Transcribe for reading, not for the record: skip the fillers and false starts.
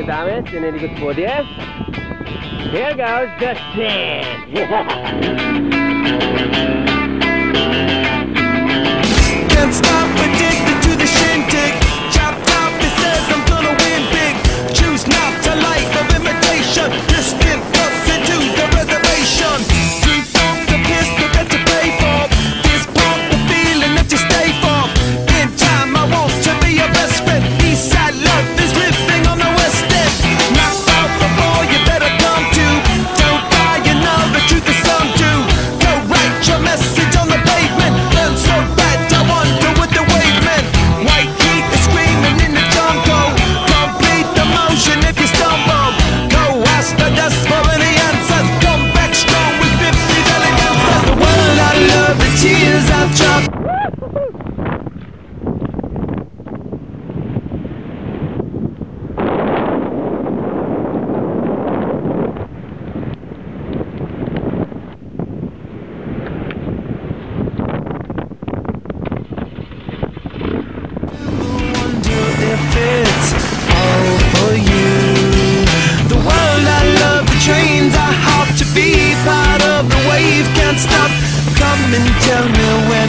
Damit sind die gut vor dir. Here goes the sand. Can't stop, addicted to the shindig. Chopped up, it says I'm gonna win big. Choose not to life of imitation. Distant bus into the reservation. Deep from the pistol that you pay for. This pump the feeling that you stay for. In time I want to be your best friend. Eastside love is living on the west end. Knocked out before you better come to. Don't die, you know the truth is some do. Go write your message on the pavement. Learn so bad, I wonder what the wave meant. White heat is screaming in the jungle. Complete the motion if you stumble. Go ask the dust for any answers. Come back strong with 50 million answers. The world I love, the tears I've dropped. If it's all for you. The world I love, the trains I hop to be part of the wave. Can't stop, come and tell me where